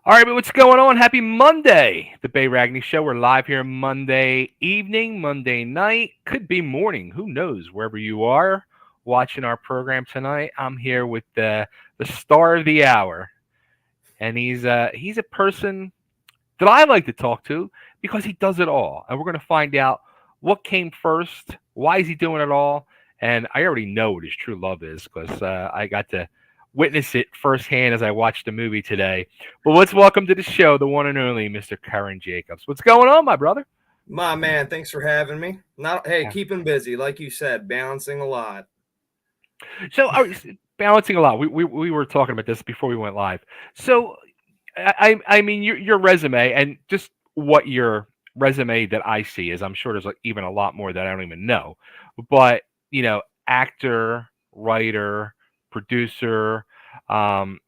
All right, but what's going on? Happy Monday, the Bay Ragni Show. We're live here Monday evening, Monday night, could be morning. Who knows? Wherever you are watching our program tonight, I'm here with the star of the hour, and he's a person that I like to talk to because he does it all, and we're going to find out what came first, why is he doing it all, and I already know what his true love is because I got to witness it firsthand as I watched the movie today. But let's welcome to the show the one and only Mr. Curran Jacobs. What's going on, my brother? My man, thanks for having me. Not hey, Yeah. keeping busy, like you said, balancing a lot. So, balancing a lot. We were talking about this before we went live. So, I mean, your resume and just what your resume that I see is. I'm sure there's like even a lot more that I don't even know. But actor, writer, producer. Um,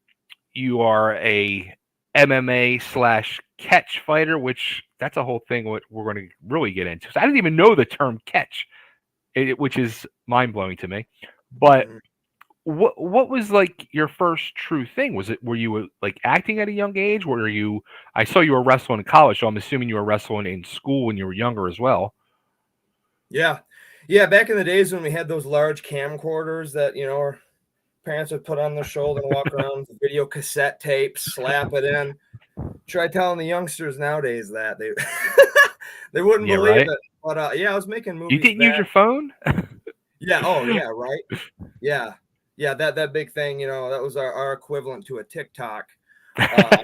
you are a MMA slash catch fighter, which that's a whole thing. What we're going to really get into. So I didn't even know the term catch, which is mind blowing to me. But Mhm. what was like your first true thing? Was it were you like acting at a young age? Were you? I saw you were wrestling in college, so I'm assuming you were wrestling in school when you were younger as well. Yeah. Yeah, back in the days when we had those large camcorders that, our parents would put on their shoulder and walk around with video cassette tapes, slap it in. Try telling the youngsters nowadays that they they wouldn't Yeah, believe right. it. But yeah, I was making You movies didn't use back. your phone. Yeah, oh yeah, right. Yeah. Yeah, that big thing, that was our equivalent to a TikTok. Uh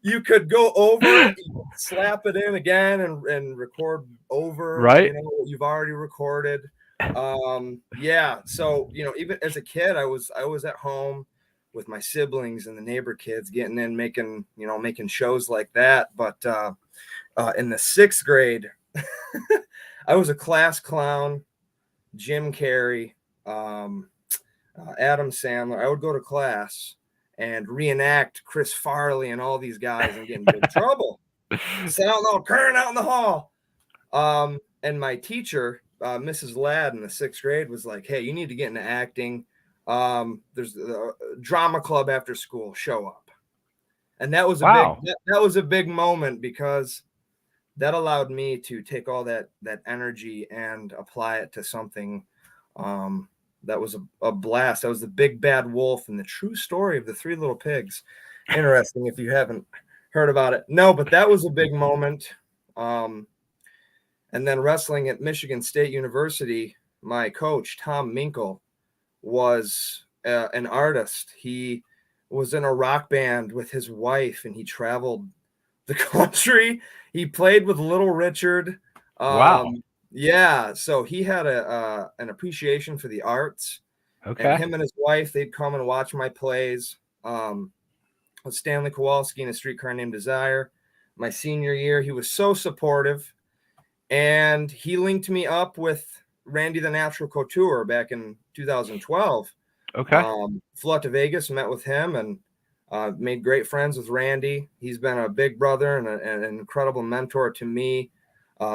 you could go over it, you could slap it in again and record over, Right. what you've already recorded. Yeah, so even as a kid, I was at home with my siblings and the neighbor kids getting in, making shows like that. But in the sixth grade, I was a class clown, Jim Carrey, um, Adam Sandler. I would go to class and reenact Chris Farley and all these guys and get in big trouble. Sit out in the current out in the hall. And my teacher, Mrs. Ladd in the sixth grade, was like, "Hey, you need to get into acting. There's a drama club after school. Show up." And Wow. that was a big moment because that allowed me to take all that energy and apply it to something that was a blast. That was the Big Bad Wolf and the true story of the Three Little Pigs. Interesting if you haven't heard about it. No, but that was a big moment. Um, and then wrestling at Michigan State University, my coach Tom Minkle was an artist. He was in a rock band with his wife, and he traveled the country. He played with Little Richard. Wow. Yeah, so he had an appreciation for the arts, and Okay. him and his wife, they'd come and watch my plays. With Stanley Kowalski in A Streetcar Named Desire. My senior year, he was so supportive, and he linked me up with Randy the Natural Couture back in 2012. Okay. Flew out to Vegas, met with him, and made great friends with Randy. He's been a big brother and an incredible mentor to me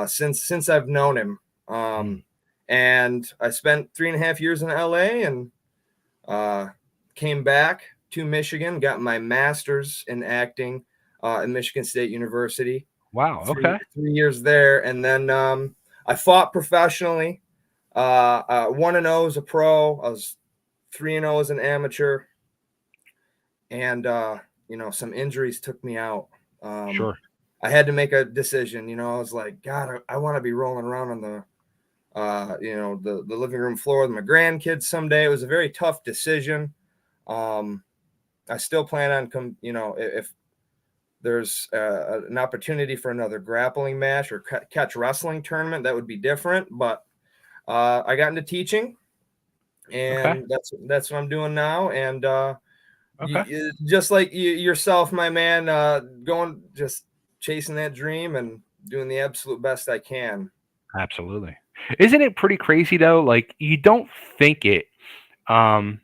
since I've known him. Mm. And I spent 3.5 years in LA and uh, came back to Michigan, got my master's in acting at Michigan State University. Wow. Three Okay. 3 years there, and then I fought professionally. 1-0 as a pro. I was 3-0 as an amateur, and some injuries took me out. Um, Sure. I had to make a decision. I was like, God, I want to be rolling around on the living room floor with my grandkids someday. It was a very tough decision. Um, I still plan on if there's an opportunity for another grappling match or catch wrestling tournament, that would be different. But I got into teaching, Okay. and that's what I'm doing now. And Okay. just like yourself, my man, going just chasing that dream and doing the absolute best I can. Absolutely. Isn't it pretty crazy though? Like you don't think it, um,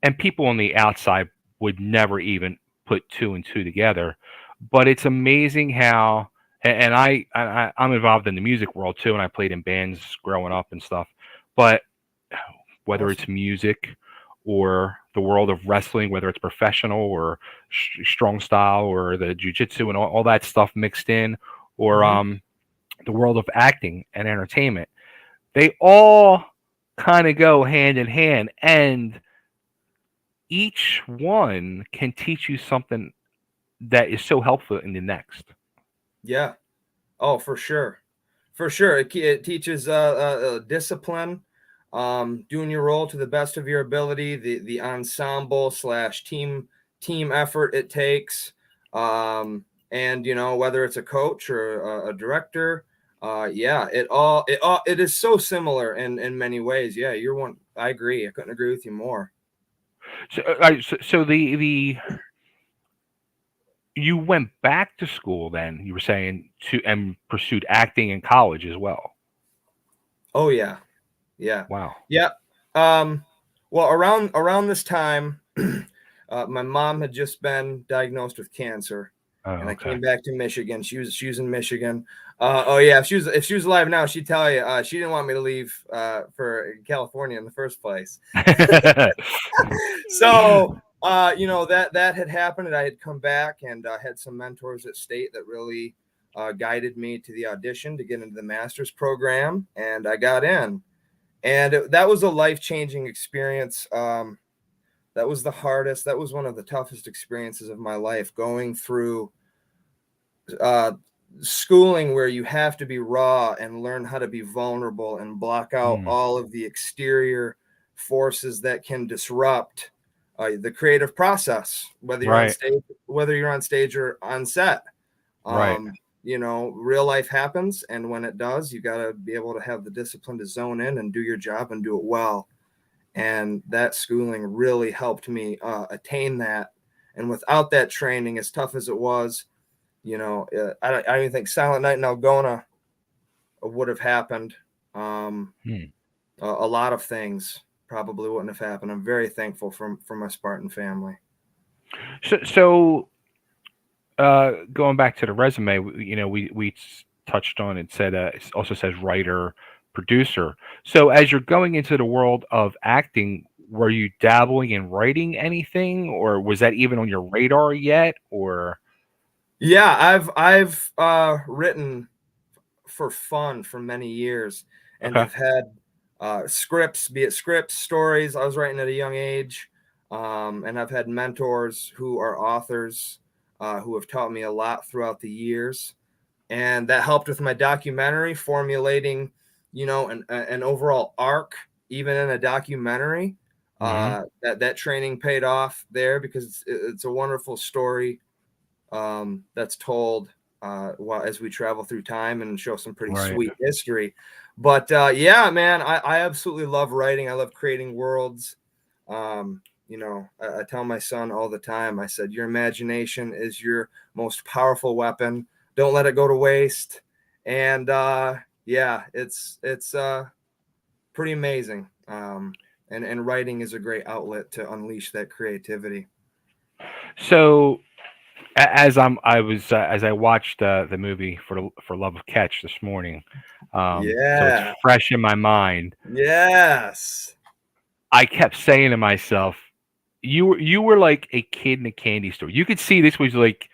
and people on the outside would never even put two and two together. But it's amazing how, and I'm involved in the music world too, and I played in bands growing up and stuff. But whether it's Awesome. music or the world of wrestling, whether it's professional or strong style or the jujitsu and all that stuff mixed in, or Mm-hmm. the world of acting and entertainment. They all kind of go hand in hand, and each one can teach you something that is so helpful in the next. Yeah. Oh, for sure. For sure. It teaches discipline, doing your role to the best of your ability, the ensemble slash team effort it takes. And whether it's a coach or a director, yeah, it is so similar in many ways. Yeah, you're one. I agree. I couldn't agree with you more. So the you went back to school then, you were saying, to and pursued acting in college as well. Oh yeah. Yeah. Wow. Yeah. Um, well, around this time, my mom had just been diagnosed with cancer, Oh, and I okay. came back to Michigan. She was in Michigan. Oh yeah, if she was alive now, she'd tell you she didn't want me to leave for California in the first place. So that had happened, and I had come back and had some mentors at state that really guided me to the audition to get into the master's program, and I got in. And that was a life-changing experience. That was the hardest. That was one of the toughest experiences of my life, going through uh, schooling where you have to be raw and learn how to be vulnerable and block out Mm, all of the exterior forces that can disrupt the creative process, right, whether you're on stage or on set. right. um, Real life happens, and when it does, you got to be able to have the discipline to zone in and do your job and do it well. And that schooling really helped me attain that. And without that training, as tough as it was, I don't even think Silent Night in Algona would have happened. Um, Hmm. a lot of things probably wouldn't have happened. I'm very thankful for my Spartan family. So, going back to the resume, we touched on it. Said it also says writer, producer. So, as you're going into the world of acting, were you dabbling in writing anything, or was that even on your radar yet? Or Yeah, I've written for fun for many years, and okay, have had scripts, be it scripts, stories. I was writing at a young age, and I've had mentors who are authors who have taught me a lot throughout the years, and that helped with my documentary, formulating, an overall arc, even in a documentary. hmm, That training paid off there, because it's a wonderful story that's told as we travel through time and show some pretty right. sweet history. But yeah, man, I absolutely love writing. I love creating worlds. I tell my son all the time, I said, your imagination is your most powerful weapon. Don't let it go to waste. And yeah, it's pretty amazing. And writing is a great outlet to unleash that creativity. So, as I watched the movie for Love of Catch this morning, so it's Yeah. fresh in my mind. Yes. I kept saying to myself, you were like a kid in a candy store. You could see this was like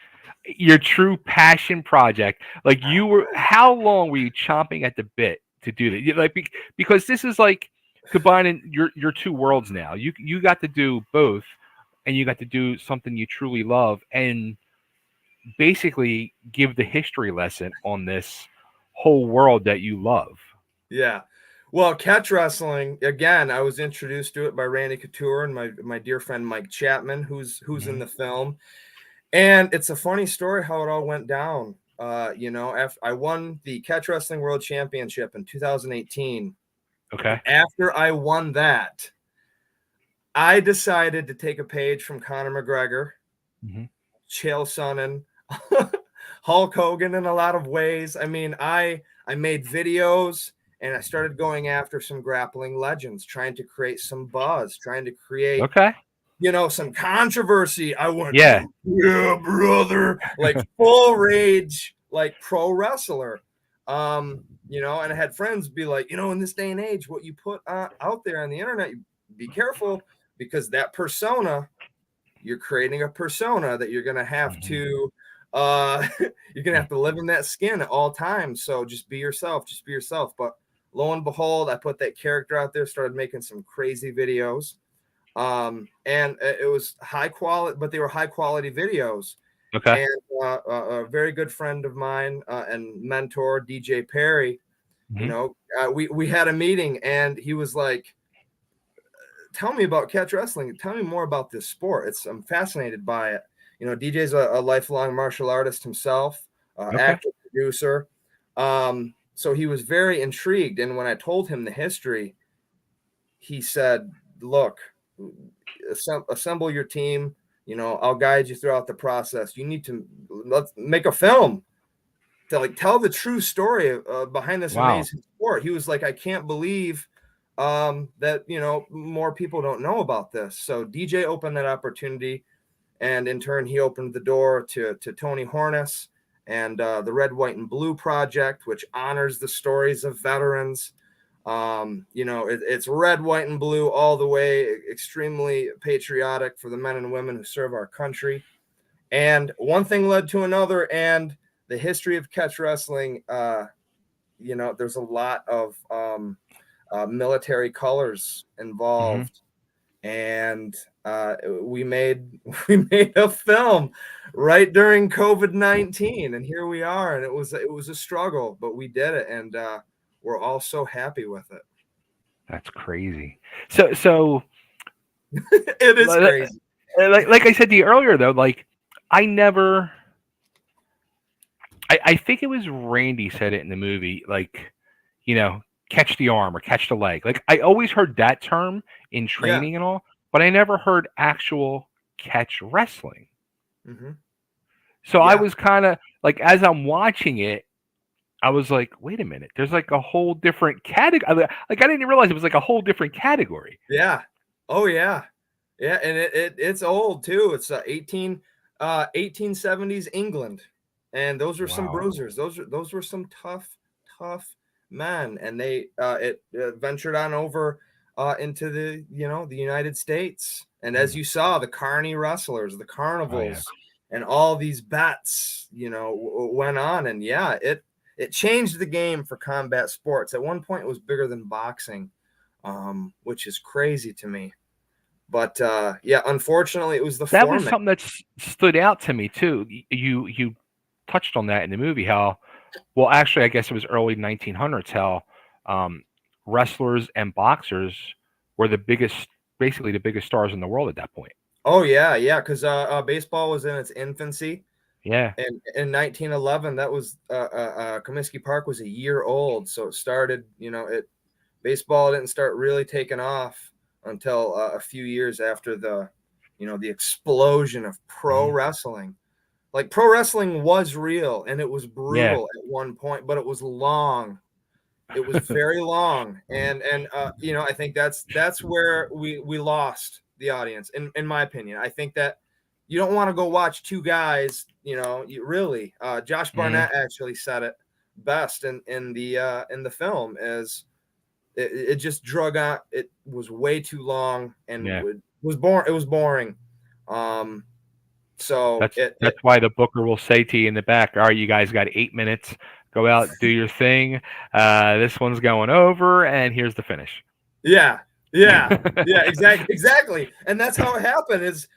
your true passion project. Like, you were, how long were you chomping at the bit to do that? Like, because this is like combining your two worlds now. You got to do both, and you got to do something you truly love, and basically give the history lesson on this whole world that you love. Yeah. Well, catch wrestling, again, I was introduced to it by Randy Couture and my dear friend Mike Chapman, who's in Hmm. the film. And it's a funny story how it all went down. After I won the Catch Wrestling World Championship in 2018, and Okay. after I won that, I decided to take a page from Conor McGregor, Hmm. Chael Sonnen, Hulk Hogan in a lot of ways. I mean, I made videos, and I started going after some grappling legends, trying to create some buzz, trying to create, Okay. some controversy. I went, Yeah. yeah, brother, like full rage, like pro wrestler. And I had friends be like, in this day and age, what you put out there on the internet, be careful, because that persona, you're creating a persona that you're going to have Mm-hmm. to you're going to have to live in that skin at all times. So just be yourself, But lo and behold, I put that character out there, started making some crazy videos. And it was high quality, but they were high quality videos. Okay. And a very good friend of mine and mentor, DJ Perry, Mm-hmm. we had a meeting, and he was like, tell me about catch wrestling. Tell me more about this sport. I'm fascinated by it. DJ's a lifelong martial artist himself, Okay. actor, producer. So he was very intrigued. And when I told him the history, he said, look, assemble your team. I'll guide you throughout the process. Let's make a film to tell the true story behind this Wow. amazing sport. He was like, I can't believe that more people don't know about this. So DJ opened that opportunity, and in turn he opened the door to Tony Hornis and the Red, White, and Blue Project, which honors the stories of veterans. It's red, white, and blue all the way, extremely patriotic for the men and women who serve our country. And one thing led to another, and the history of catch wrestling, there's a lot of military colors involved. And we made a film right during COVID-19, and here we are. And it was a struggle, but we did it, and we're all so happy with it. That's crazy. So It is crazy. like I said to you earlier, though, like I never. I think it was Randy said it in the movie, like, you know, catch the arm or catch the leg. Like I always heard that term in Yeah. training and all, but I never heard actual catch wrestling. Mm-hmm. So I Yeah. was kind of like, as I'm watching it, I was like, wait a minute, there's like a whole different category. Like I didn't realize it was like a whole different category. Yeah. Oh yeah. Yeah, and it's old too. It's 1870s England, and those were some Wow. bruisers. Those were some tough men, and they it ventured on over into the United States. And as Hmm. you saw, the carny wrestlers, the Oh yeah. carnivals, and all these bets, went on, and yeah, it changed the game for combat sports. At one point, it was bigger than boxing, which is crazy to me. But yeah, unfortunately, it was the That was format. something that stood out to me too. You touched on that in the movie. How well, actually, I guess it was early 1900s. How um, wrestlers and boxers were the biggest, basically the biggest stars in the world at that point. Oh yeah, because baseball was in its infancy, Yeah. and in 1911, that was Comiskey Park was a year old, so it started. Baseball didn't start really taking off until a few years after the explosion of pro Hmm. wrestling. Like pro wrestling was real, and it was Yeah. brutal at one point, but it was long. It was very long, and I think that's where we lost the audience. In my opinion, I think that you don't want to go watch two guys. You really. Josh Hmm. Barnett actually said it best in the film, is it just drug out. It was way too long, and Yeah. it was boring. It was boring. Um, so That's why the booker will say to you in the back, "All right, you guys got 8 minutes. Go out, do your thing. This one's going over, and here's the finish." Yeah, yeah, exactly. And that's how it happened. Is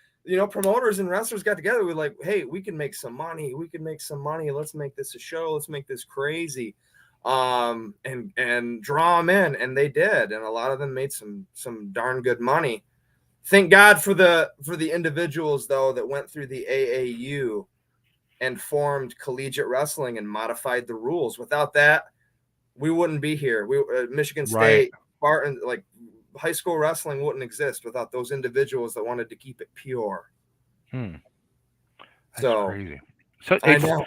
promoters and wrestlers got together. We're like, hey, we can make some money. Let's make this a show. Let's make this crazy, and draw them in. And they did, and a lot of them made some darn good money. Thank God for the individuals though that went through the AAU and formed collegiate wrestling and modified the rules. Without that, we wouldn't be here. Michigan Right. State, Spartan, like high school wrestling wouldn't exist without those individuals that wanted to keep it pure. Hmm. That's So crazy. So I it's know.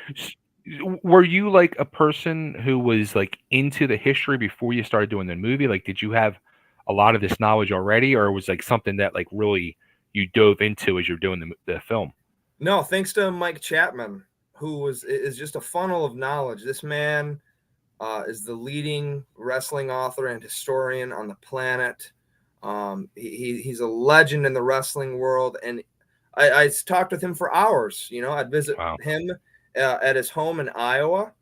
were you like a person who was like into the history before you started doing the movie? Like, did you have a lot of this knowledge already, or was like something that like really you dove into as you're doing the film? No, thanks to Mike Chapman, who is just a funnel of knowledge. This man is the leading wrestling author and historian on the planet. He's a legend in the wrestling world, and I talked with him for hours. You know, I'd visit Wow. him at his home in Iowa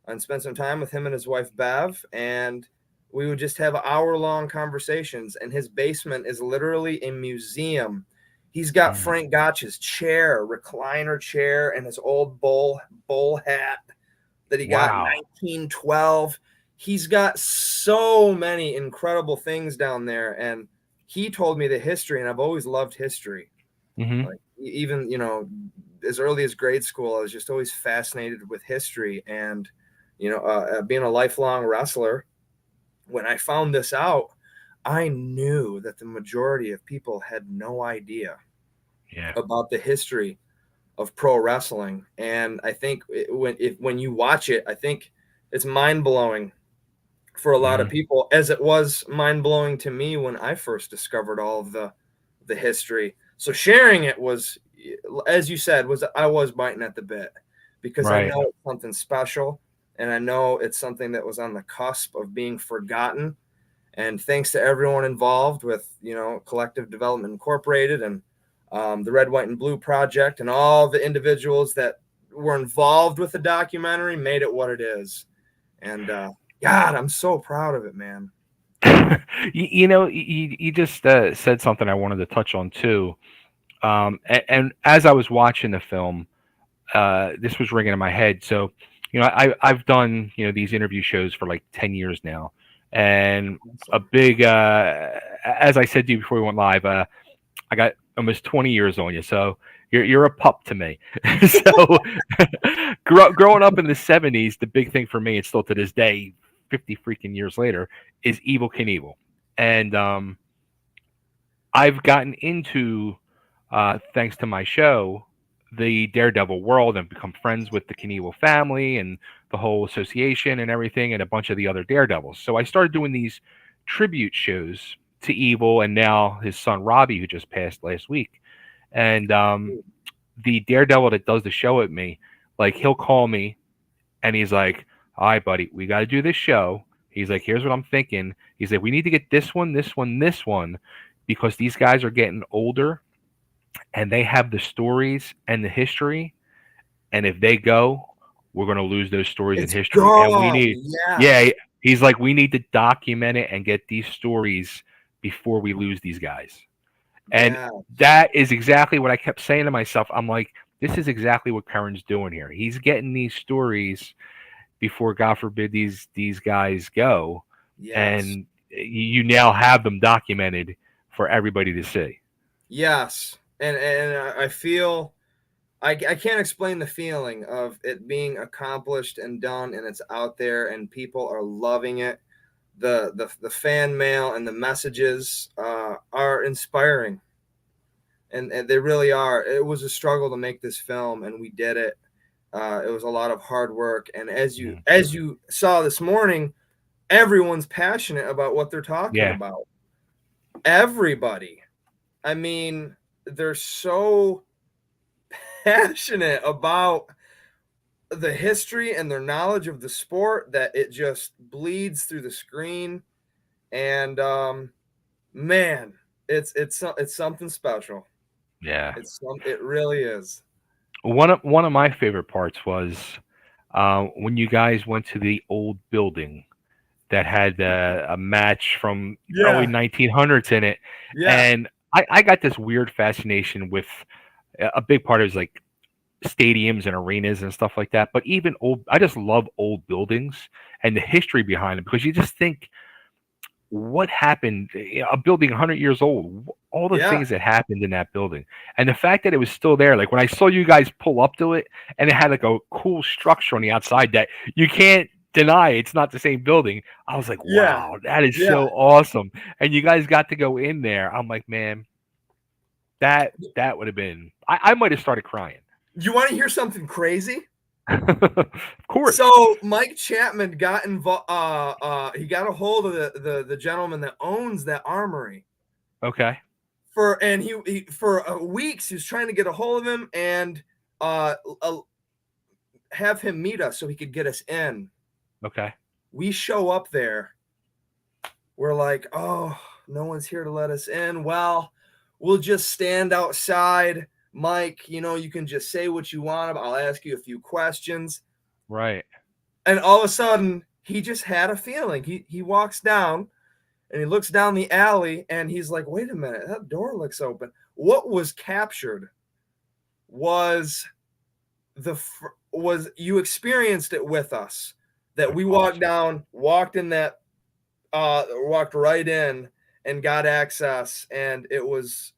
and spend some time with him and his wife Bev, and we would just have hour-long conversations. And his basement is literally a museum. He's got Mm. Frank Gotch's chair, recliner chair, and his old bull hat that he got in Wow. 1912. He's got so many incredible things down there, and he told me the history, and I've always loved history. Hmm. Like even as early as grade school, I was just always fascinated with history, and being a lifelong wrestler, when I found this out, I knew that the majority of people had no idea Yeah. about the history of pro wrestling. And I think when you watch it, I think it's mind blowing for a lot of Hmm. people, as it was mind blowing to me when I first discovered all of the history. So sharing it was, as you said, I was biting at the bit, because I Right. know it's something special, and I know it's something that was on the cusp of being forgotten. And thanks to everyone involved with Collective Development Incorporated, and the Red, White, and Blue Project, and all the individuals that were involved with the documentary, made it what it is. And God, I'm so proud of it, man. You just said something I wanted to touch on too. And as I was watching the film, this was ringing in my head. So, I've done these interview shows for like 10 years now, and a Awesome. big, as I said to you before we went live, I got almost 20 years on you, so you're a pup to me. So, growing up in the 70s, the big thing for me, and still to this day, 50 freaking years later, is Evil Knievel, and I've gotten into, thanks to my show, the Daredevil world, and become friends with the Knievel family and the whole association and everything, and a bunch of the other Daredevils. So I started doing these tribute shows to Evil, and now his son Robbie, who just passed last week. And the Daredevil that does the show with me, like he'll call me and he's like, "All right, buddy, we got to do this show." He's like, "Here's what I'm thinking." He's like, "We need to get this one, this one, this one, because these guys are getting older and they have the stories and the history. And if they go, we're going to lose those stories and It's history. And we gone. need, yeah." Yes. He's like, "We need to document it and get these stories before we lose these guys." And Yeah. that is exactly what I kept saying to myself. I'm like, this is exactly what Curran's doing here. He's getting these stories before, God forbid, these guys go, Yes. and you now have them documented for everybody to see. Yes. And I feel I can't explain the feeling of it being accomplished and done, and it's out there and people are loving it. The fan mail and the messages are inspiring, and they really are. It was a struggle to make this film, and we did it. It was a lot of hard work, and Mm. as you saw this morning, everyone's passionate about what they're talking Yeah, about. Everybody. I mean, they're so passionate about the history and their knowledge of the sport that it just bleeds through the screen. And man, it's something special. yeah. It really is. One of my favorite parts was when you guys went to the old building that had a match from early Yeah. 1900s in it, Yeah. and I got this weird fascination with a big part is like stadiums and arenas and stuff like that. But even old, I just love old buildings and the history behind them, because you just think what happened, a building 100 years old, all the Yeah. things that happened in that building, and the fact that it was still there. Like when I saw you guys pull up to it and it had like a cool structure on the outside that you can't deny it's not the same building. I was like, Yeah. wow, that is Yeah. so awesome. And you guys got to go in there. I'm like, man, that would have been, I might have started crying. You want to hear something crazy? Of course. So Mike Chapman got involved. He got a hold of the gentleman that owns that armory Okay. and he for weeks he was trying to get a hold of him and uh, uh, have him meet us so he could get us in. Okay. We show up there. We're like, oh. no one's here to let us in. Well, we'll just stand outside. Mike, you can just say what you want. I'll ask you a few questions. Right. And all of a sudden, he just had a feeling. He walks down and he looks down the alley and he's like, wait a minute, that door looks open. What was captured was you experienced it with us, that we walked down, walked in that, walked right in and got access, and it was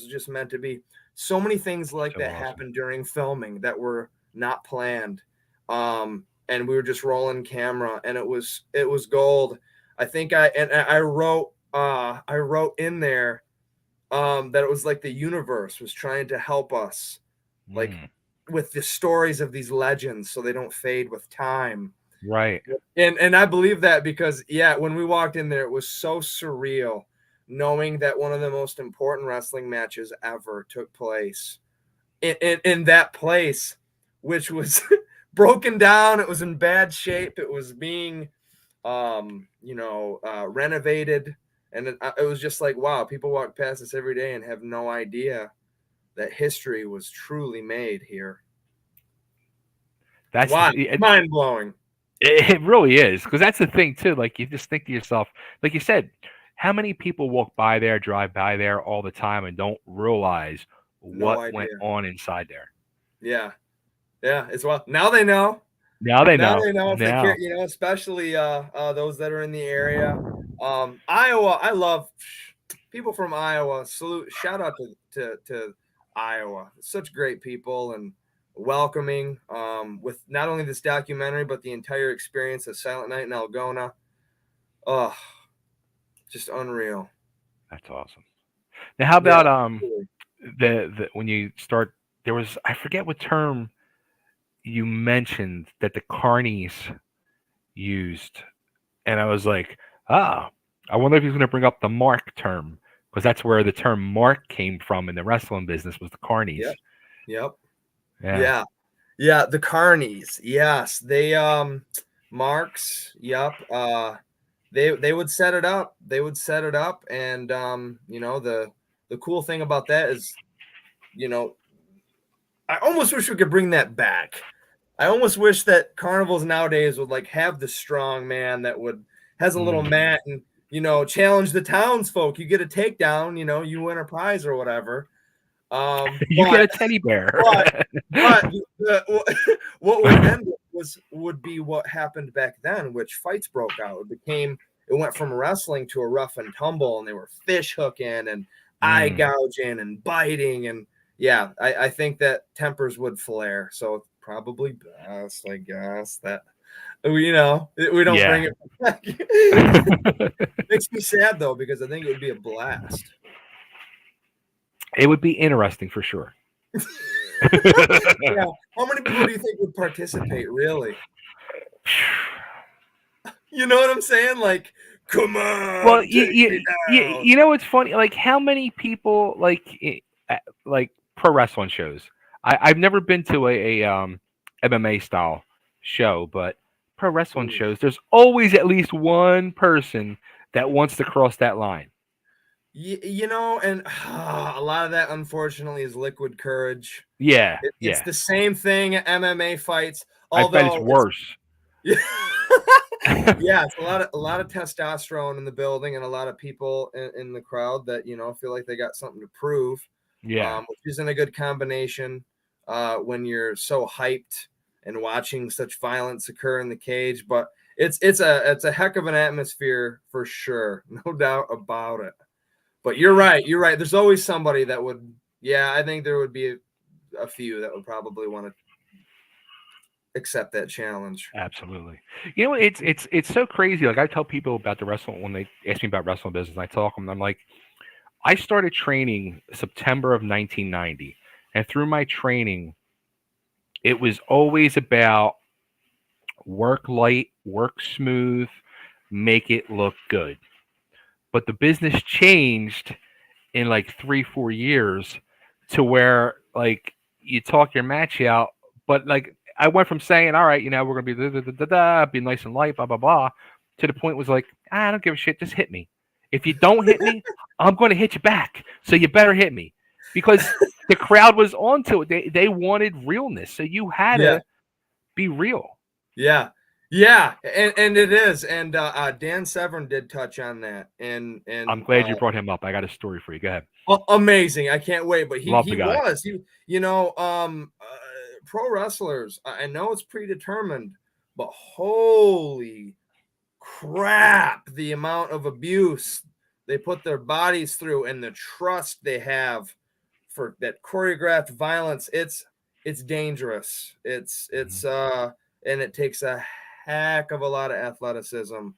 just meant to be. So many things like that happened during filming that were not planned, and we were just rolling camera, and it was gold. I think I wrote in there that it was like the universe was trying to help us, like with the stories of these legends, so they don't fade with time. Right. And I believe that because, when we walked in there, it was so surreal knowing that one of the most important wrestling matches ever took place in that place, which was broken down. It was in bad shape. It was being, renovated. And it was just like, wow, people walk past this every day and have no idea that history was truly made here. That's mind blowing. It really is, because that's the thing too. Like, you just think to yourself, like you said, how many people walk by there, drive by there all the time, and don't realize what went on inside there? Yeah, it's now they know. Now they know. If they care, especially those that are in the area. Iowa, I love people from Iowa. Shout out to Iowa. Such great people and welcoming, with not only this documentary but the entire experience of Silent Night in Algona. Oh, just unreal. That's awesome. Now, how about the when you start, there was, I forget what term you mentioned that the carnies used, and I was like, I wonder if he's going to bring up the mark term, because that's where the term mark came from in the wrestling business, was the carnies. Yep. Yeah, the carnies. Yes, they marks. Yep. They would set it up. And the cool thing about that is, I almost wish we could bring that back. I almost wish that carnivals nowadays would like have the strong man that has a little mat and challenge the townsfolk. You get a takedown, you win a prize or whatever. You get a teddy bear. but what would end would be what happened back then, which fights broke out. It went from wrestling to a rough and tumble, and they were fish hooking and eye gouging and biting, and I think that tempers would flare. So it's probably best, I guess, that we don't bring it back. Makes me sad though, because I think it would be a blast. It would be interesting for sure. How many people do you think would participate, really? You know what I'm saying? Like, come on. Well, you know what's funny? Like, how many people like pro wrestling shows? I've never been to a MMA style show, but pro wrestling shows, there's always at least one person that wants to cross that line. And a lot of that, unfortunately, is liquid courage. Yeah, it's the same thing at MMA fights. Although I bet it's worse. It's a lot of testosterone in the building, and a lot of people in the crowd that feel like they got something to prove. Which isn't a good combination when you're so hyped and watching such violence occur in the cage. But it's a heck of an atmosphere for sure, no doubt about it. But you're right. There's always somebody that would. I think there would be a few that would probably want to accept that challenge. Absolutely. It's so crazy. Like, I tell people about the wrestling when they ask me about wrestling business. I talk to them. I'm like, I started training September of 1990, and through my training, it was always about work light, work smooth, make it look good. But the business changed in like 3-4 years to where, like, you talk your match out, but like, I went from saying, all right, we're gonna be be nice and light, blah blah blah, to the point was like, I don't give a shit, just hit me. If you don't hit me, I'm going to hit you back. So you better hit me because the crowd was onto it. They wanted realness, so you had Yeah. to be real. Yeah. Yeah, and it is, and Dan Severn did touch on that, and I'm glad you brought him up. I got a story for you. Go ahead. amazing. I can't wait. But Love he the guy. was pro wrestlers. I know it's predetermined, but holy crap, the amount of abuse they put their bodies through and the trust they have for that choreographed violence. It's dangerous. It's and it takes a heck of a lot of athleticism.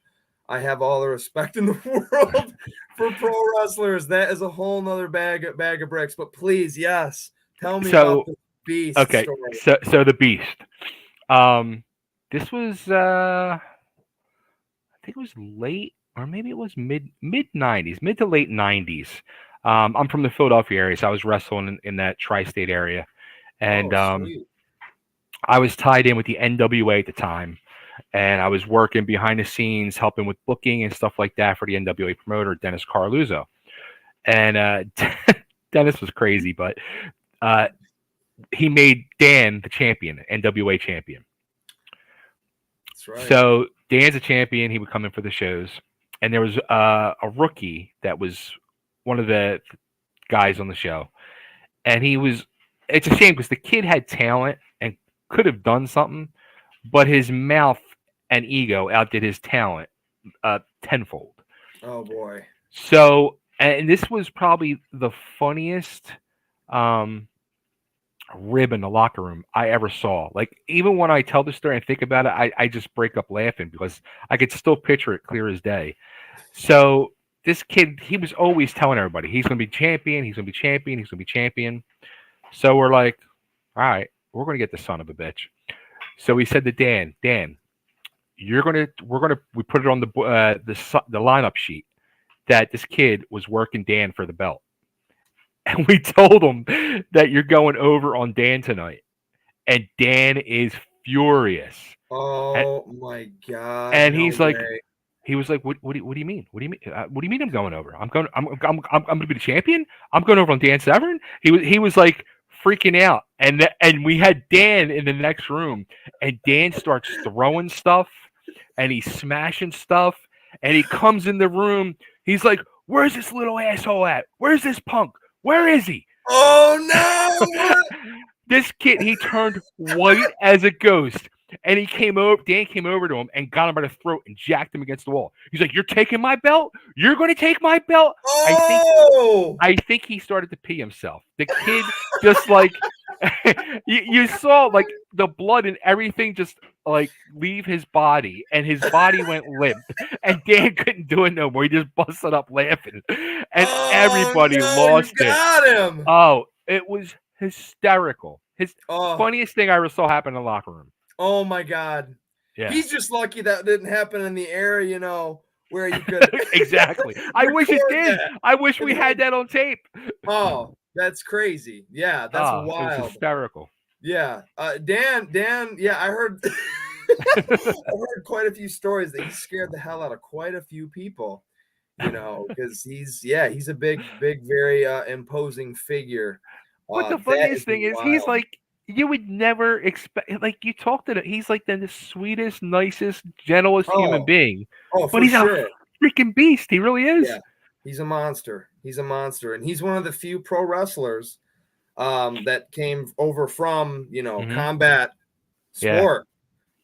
I have all the respect in the world for pro wrestlers. That is a whole nother bag of bricks. But please, yes, tell me about So the beast okay, story. so the Beast. Um, this was I think it was late or maybe it was mid '90s, mid to late '90s. I'm from the Philadelphia area, so I was wrestling in that tri-state area, and Oh, sweet. I was tied in with the NWA at the time, and I was working behind the scenes, helping with booking and stuff like that for the NWA promoter Dennis Carluzzo. And Dennis was crazy, but uh, he made Dan the champion, NWA champion. That's right. So Dan's a champion. He would come in for the shows, and there was a rookie that was one of the guys on the show, and he was. It's a shame because the kid had talent and could have done something, but his mouth and ego outdid his talent tenfold. Oh boy. So, and this was probably the funniest um, rib in the locker room I ever saw. Like, even when I tell the story and think about it, I just break up laughing because I could still picture it clear as day. So, this kid, he was always telling everybody he's going to be champion, he's going to be champion, he's going to be champion. So, we're like, all right, we're going to get the son of a bitch. So, we said to Dan, we put it on the lineup sheet that this kid was working Dan for the belt. And we told him that you're going over on Dan tonight. And Dan is furious. And, Oh my God! and No he's like, way. he was like, what do you mean? What do you mean? What do you mean I'm going over? I'm going to be the champion. I'm going over on Dan Severn. He was like freaking out, and we had Dan in the next room, and Dan starts throwing stuff, and he's smashing stuff, and he comes in the room. He's like, "Where's this little asshole at? Where's this punk? Where is he?" Oh no! This kid, he turned white as a ghost. And Dan came over to him and got him by the throat and jacked him against the wall. He's like, "You're taking my belt? You're going to take my belt?" I think Oh! I think he started to pee himself. The kid just like you saw like the blood and everything just like leave his body, and his body went limp. And Dan couldn't do it no more. He just busted up laughing, and Oh everybody no! You lost it. got him! Oh, it was hysterical. His Oh, funniest thing I ever saw happen in the locker room. oh my God! Yeah, He's just lucky that didn't happen in the area, where you could exactly. I wish it record did. that. I wish we had that on tape. Oh, that's crazy. Yeah, that's Oh, it was wild. hysterical. Yeah. Dan, yeah, I heard I heard quite a few stories that he scared the hell out of quite a few people, because he's a big, very imposing figure. But the That funniest is thing is, he's wild. like, you would never expect. Like, you talk to him, he's like the sweetest, nicest, gentlest human Oh, being. oh, But for he's a sure. freaking beast. He really is. Yeah. He's a monster. He's a monster. And he's one of the few pro wrestlers that came over from, Hmm. combat Yeah, sport.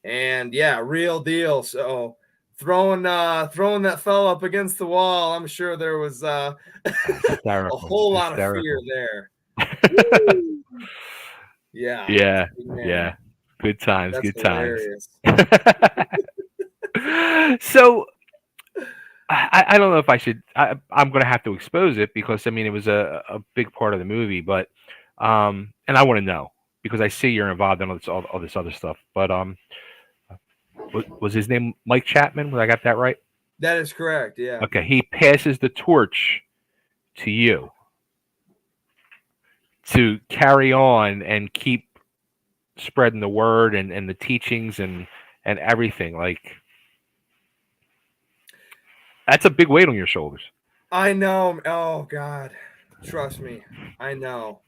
And yeah, real deal. So throwing that fella up against the wall, I'm sure there was a hysterical, whole lot of fear hysterical. there. Woo! Yeah, Yeah, big man. yeah. Good times, That's good times. hilarious. So I don't know if I should. I'm going to have to expose it because I mean it was a big part of the movie, but and I want to know because I see you're involved in all this other stuff. But was his name Mike Chapman? Was I got that right? That is correct. Yeah. Okay, he passes the torch to you to carry on and keep spreading the word and the teachings and everything. Like, that's a big weight on your shoulders. I know. Oh God, trust me. I know.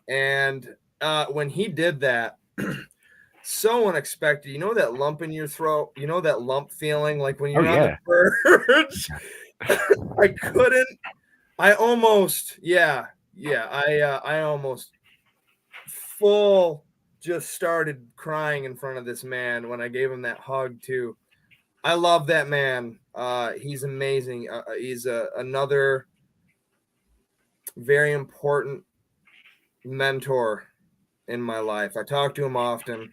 And when he did that, so unexpected. You know that lump in your throat? You know that lump feeling like when Oh you're on the yeah. verge? I couldn't. I almost, I almost full just started crying in front of this man when I gave him that hug too. I love that man. He's amazing. He's another very important mentor in my life. I talk to him often,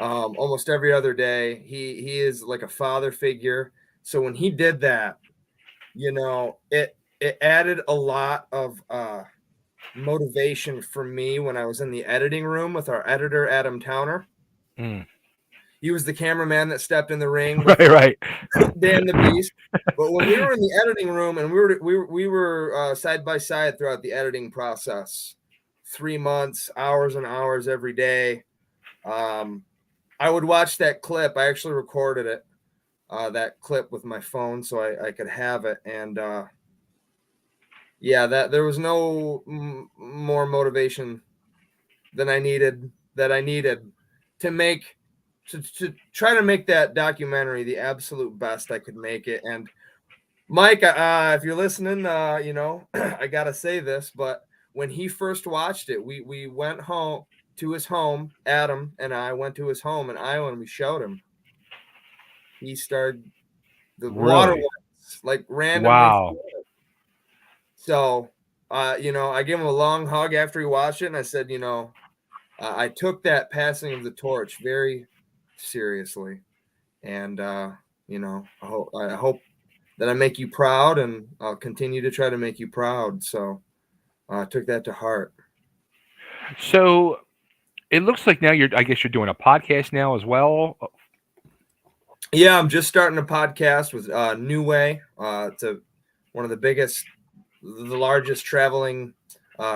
almost every other day. He is like a father figure. So when he did that, it added a lot of motivation for me when I was in the editing room with our editor Adam Towner. Mm. He was the cameraman that stepped in the ring with Right, right. Dan the Beast. But when we were in the editing room and we were side by side throughout the editing process, 3 months, hours and hours every day. I would watch that clip. I actually recorded it, that clip with my phone, so I could have it. And that there was no more motivation than I needed to make to try to make that documentary the absolute best I could make it. And Mike, if you're listening, I gotta say this, but when he first watched it, we went home to his home. Adam and I went to his home in Iowa, and we showed him. He started the water Really? was like randomly. Wow. So, I gave him a long hug after he watched it, and I said, I took that passing of the torch very seriously, and I hope that I make you proud, and I'll continue to try to make you proud. So I took that to heart. So it looks like now I guess you're doing a podcast now as well. Yeah, I'm just starting a podcast with New Way. It's one of the the largest traveling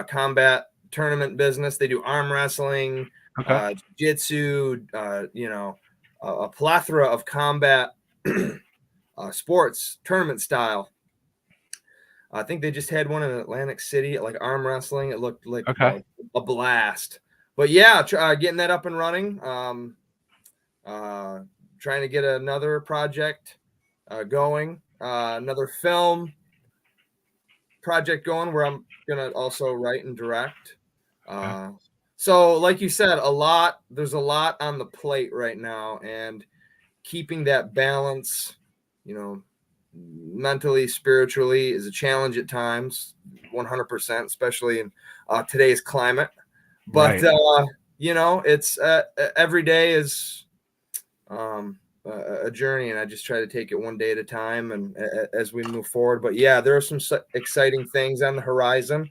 combat tournament business. They do arm wrestling, Okay. jiu-jitsu, a plethora of combat sports tournament style. I think they just had one in Atlantic City, like arm wrestling. It looked like Okay. a blast. But yeah, getting that up and running. Trying to get another project going, another film project going where I'm gonna also write and direct. Okay. Uh, so, like you said, there's a lot on the plate right now, and keeping that balance, mentally, spiritually, is a challenge at times, 100%, especially in today's climate. But Right. it's every day is a journey, and I just try to take it one day at a time, and as we move forward. But yeah, there are some exciting things on the horizon.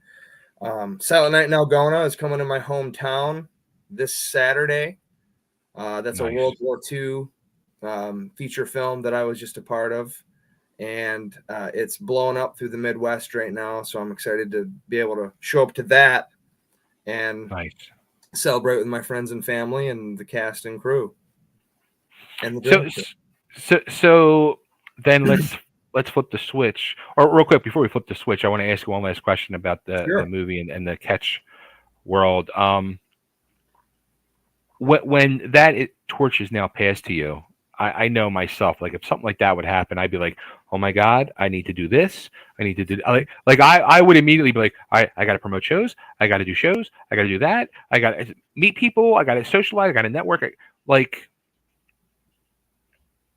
Silent Night in Algona is coming to my hometown this Saturday. That's a Nice. World War II feature film that I was just a part of, and it's blowing up through the Midwest right now. So I'm excited to be able to show up to that and Nice. celebrate with my friends and family and the cast and crew and the So director. so then let's flip the switch. Or real quick before we flip the switch, I want to ask you one last question about the Sure. movie and the catch world. When torch is now passed to you, I know myself. Like if something like that would happen, I'd be like, "Oh my god, I need to do this. I need to do I would immediately be like, I got to promote shows. I got to do shows. I got to do that. I got to meet people. I got to socialize. I got to network. Like,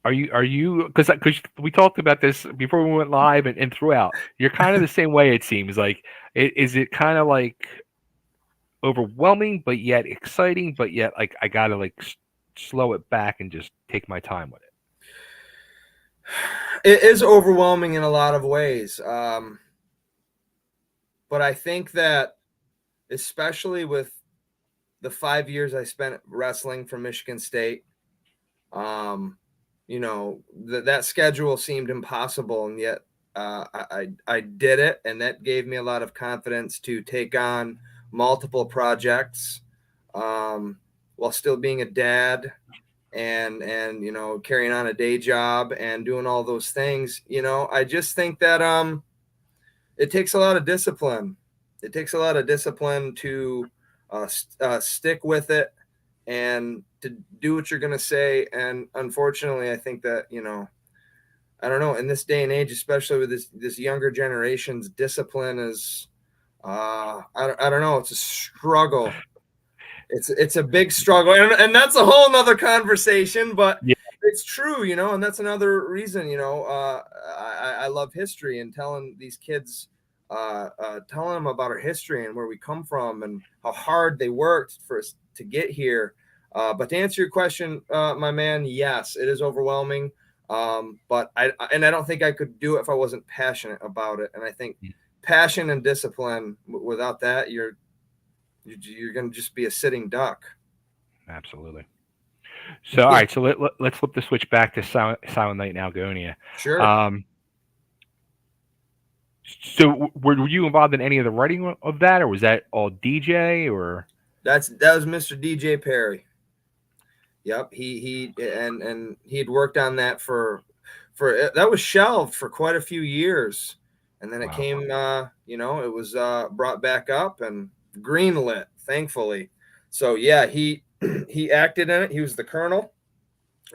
are you because we talked about this before we went live and throughout. You're kind of the same way. It seems like is it kind of like overwhelming, but yet exciting, but yet like I gotta slow it back and just take my time with it. It is overwhelming in a lot of ways. But I think that, especially with the 5 years I spent wrestling from Michigan State, um, that schedule seemed impossible, and yet I did it, and that gave me a lot of confidence to take on multiple projects while still being a dad and carrying on a day job and doing all those things. I just think that it takes a lot of discipline. It takes a lot of discipline to stick with it and to do what you're going to say. And unfortunately, I think that, I don't know, in this day and age, especially with this younger generation's discipline is, I don't know, it's a struggle. It's a big struggle, and that's a whole nother conversation, but Yeah. it's true, and that's another reason, I love history and telling these kids, telling them about our history and where we come from and how hard they worked for us to get here. But to answer your question, my man, yes, it is overwhelming. But I don't think I could do it if I wasn't passionate about it. And I think passion and discipline, without that, you're going to just be a sitting duck. Absolutely. So, all right. So let's flip the switch back to Silent Night in Algonia. Sure. So were you involved in any of the writing of that, or was that all DJ, or? That was Mr. DJ Perry. Yep. He had worked on that for that was shelved for quite a few years. And then it came, it was brought back up and greenlit, thankfully. So yeah, he acted in it. He was the Colonel,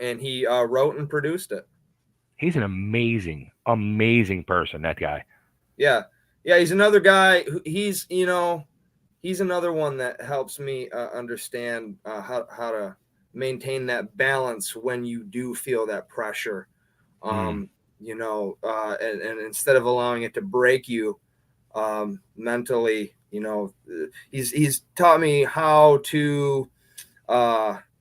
and he wrote and produced it. He's an amazing, amazing person. That guy. Yeah, he's another guy. He's another one that helps me understand how to maintain that balance when you do feel that pressure. And instead of allowing it to break you mentally, he's taught me how to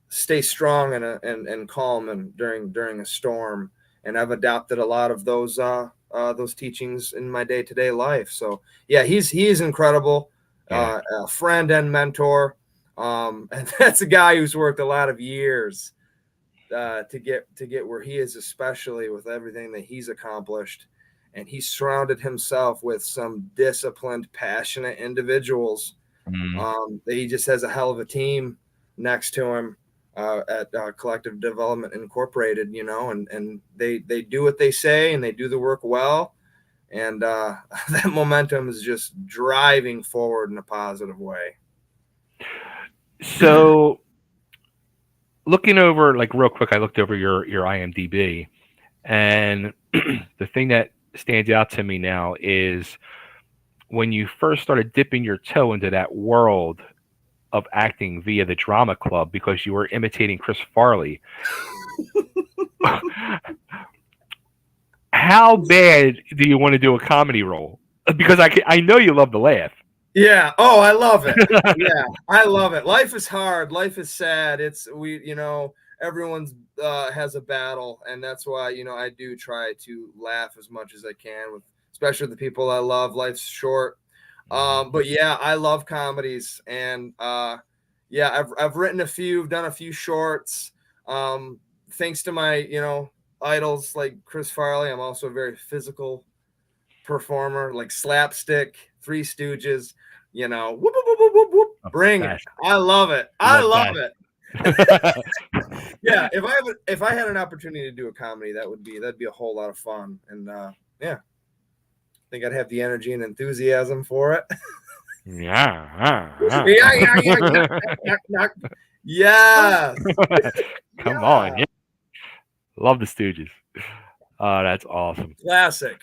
stay strong and calm and during a storm. And I've adopted a lot of those teachings in my day-to-day life. So yeah, he's incredible, a friend and mentor. And that's a guy who's worked a lot of years to get where he is, especially with everything that he's accomplished. And he surrounded himself with some disciplined, passionate individuals. He just has a hell of a team next to him at Collective Development Incorporated, and they do what they say and they do the work well. And that momentum is just driving forward in a positive way. So looking over, like, real quick, I looked over your IMDb, and the thing that stands out to me now is when you first started dipping your toe into that world of acting via the drama club because you were imitating Chris Farley. How bad do you want to do a comedy role? Because I know you love to laugh. Yeah. Oh, I love it. Yeah, I love it. Life is hard. Life is sad. Everyone's has a battle, and that's why I do try to laugh as much as I can with, especially the people I love. Life's short. But yeah, I love comedies, and yeah, I've written a few, done a few shorts. Thanks to my idols like Chris Farley, I'm also a very physical performer, like slapstick, Three Stooges. Whoop, whoop, whoop, whoop, whoop, whoop. Bring it! I love it. I love it. Yeah, if I had an opportunity to do a comedy, that'd be a whole lot of fun, and yeah, I think I'd have the energy and enthusiasm for it. Yeah. Yes. Come on. Yeah. Love the Stooges. That's awesome. Classic.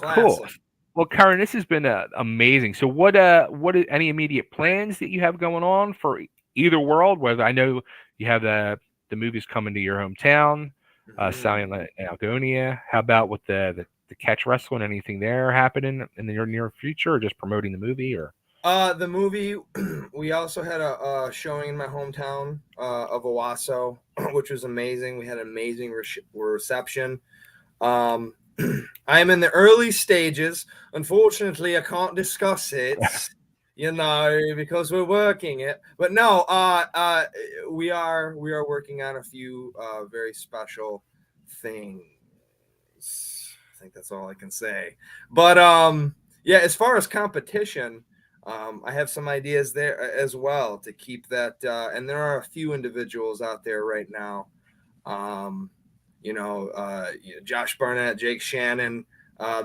Cool. Well, Curran, this has been amazing. So what any immediate plans that you have going on for either world? Whether I know you have the movies coming to your hometown, Silent Night in Algonia. How about with the catch wrestling? Anything there happening in the near future, or just promoting the movie? Or the movie, we also had a showing in my hometown of Owasso, which was amazing. We had an amazing reception. I'm in the early stages. Unfortunately, I can't discuss it, because we're working it. But no, we are working on a few very special things. I think that's all I can say. But yeah, as far as competition, I have some ideas there as well to keep that. And there are a few individuals out there right now. Um, Josh Barnett, Jake Shannon.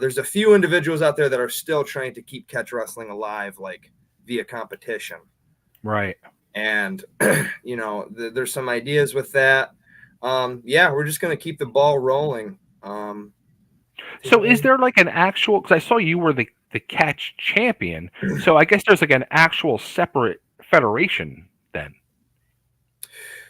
There's a few individuals out there that are still trying to keep catch wrestling alive, like via competition. Right. And, there's some ideas with that. We're just going to keep the ball rolling. So is there like an actual, because I saw you were the catch champion. So I guess there's like an actual separate federation then.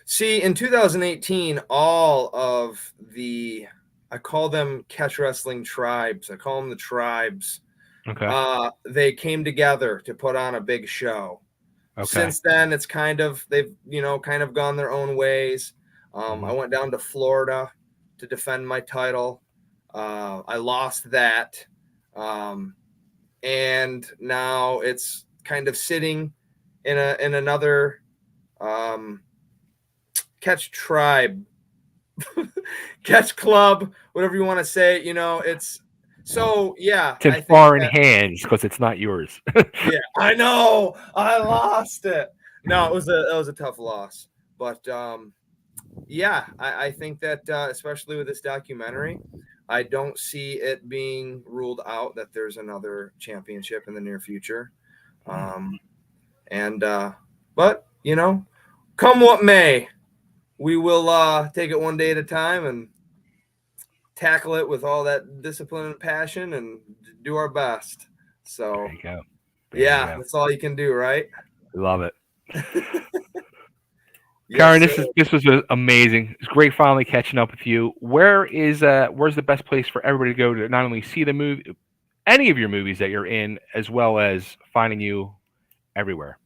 See, in 2018, all of I call them catch wrestling tribes. I call them the tribes. Okay. They came together to put on a big show. Okay. Since then, it's they've kind of gone their own ways. I went down to Florida to defend my title. I lost that, and now it's kind of sitting in another catch tribe, catch club, whatever you want to say. It's so yeah. It's in I think foreign that, hands because it's not yours. yeah, I know I lost it. No, it was a tough loss, but I think that especially with this documentary, I don't see it being ruled out that there's another championship in the near future. But come what may, we will take it one day at a time and tackle it with all that discipline and passion and do our best. So There you go. that's all you can do, right? Love it. Yes, Karen, sir. this was amazing. It's great finally catching up with you. Where's the best place for everybody to go to not only see the movie, any of your movies that you're in, as well as finding you everywhere?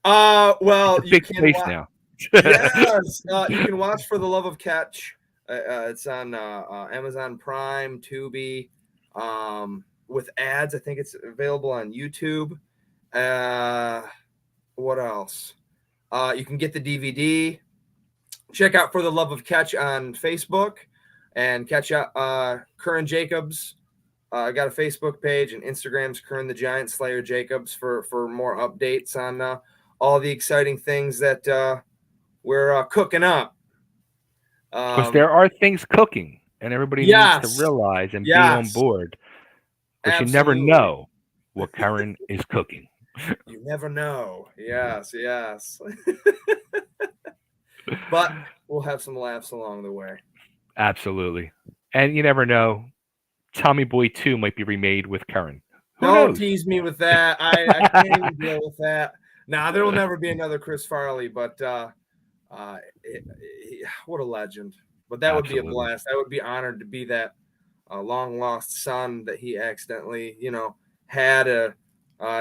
Well, It's a you big can place watch. now. Yes, you can watch For the Love of Catch. It's on Amazon Prime, Tubi, with ads. I think it's available on YouTube. What else? You can get the DVD. Check out For the Love of Catch on Facebook, and catch out Curran Jacobs. I got a Facebook page, and Instagram's Curran the Giant Slayer Jacobs for more updates on all the exciting things that we're cooking up. Because there are things cooking, and everybody needs to Yes, realize and be on yes, board. Because you never absolutely. know what Karen is cooking. You never know. Yes. But we'll have some laughs along the way. Absolutely. And you never know. Tommy Boy 2 might be remade with Karen. Who Don't knows? tease me with that. I can't even deal with that. Nah, there will never be another Chris Farley, but what a legend. But that would be a Absolutely. blast. I would be honored to be that long lost son that he accidentally, had.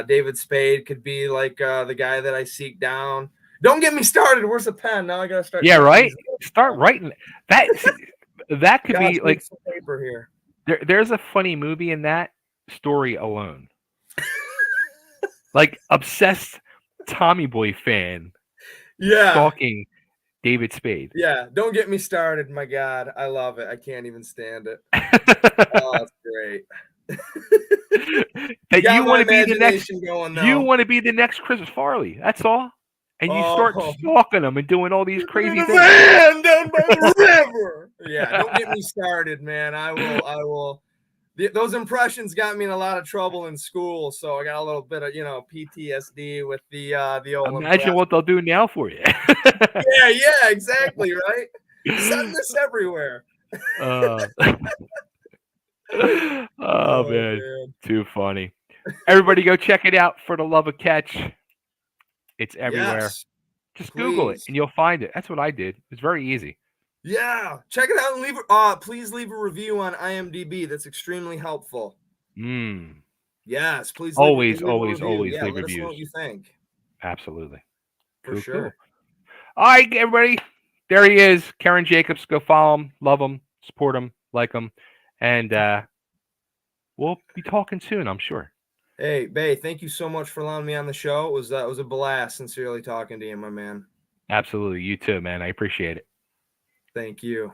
David Spade could be like the guy that I seek down. Don't get me started. Where's the pen? Now I gotta start. Yeah, jotting right? these Start writing that. That could Gosh, be need like some paper here. there's a funny movie in that story alone. Like obsessed Tommy Boy fan Yeah, stalking David Spade. yeah. Don't get me started. My God, I love it. I can't even stand it. Oh, it's great. That Got you my want to be the next imagination going you now. want to be the next Chris Farley. That's all. And you start Oh, stalking them and doing all these in crazy a things. van down by the river. Yeah, don't get me started, man. I will. Those impressions got me in a lot of trouble in school, so I got a little bit of PTSD with the old Imagine impression. what they'll do now for you. Yeah, exactly, right. Send this everywhere. uh, oh Oh man, man. too funny. Everybody go check it out For the Love of Catch. It's everywhere. Yes, Just Google it please. and you'll find it. That's what I did. It's very easy. Yeah, check it out and please leave a review on IMDb. That's extremely helpful. Mm. Yes, please leave a Always, always, review. always Yeah, leave let us know reviews. what you think. Absolutely. For Cool, cool. sure. All right, everybody. There he is, Curran Jacobs. Go follow him, love him, support him, like him, and we'll be talking soon, I'm sure. Hey, Bay, thank you so much for allowing me on the show. It was a blast, sincerely talking to you, my man. Absolutely. You too, man. I appreciate it. Thank you.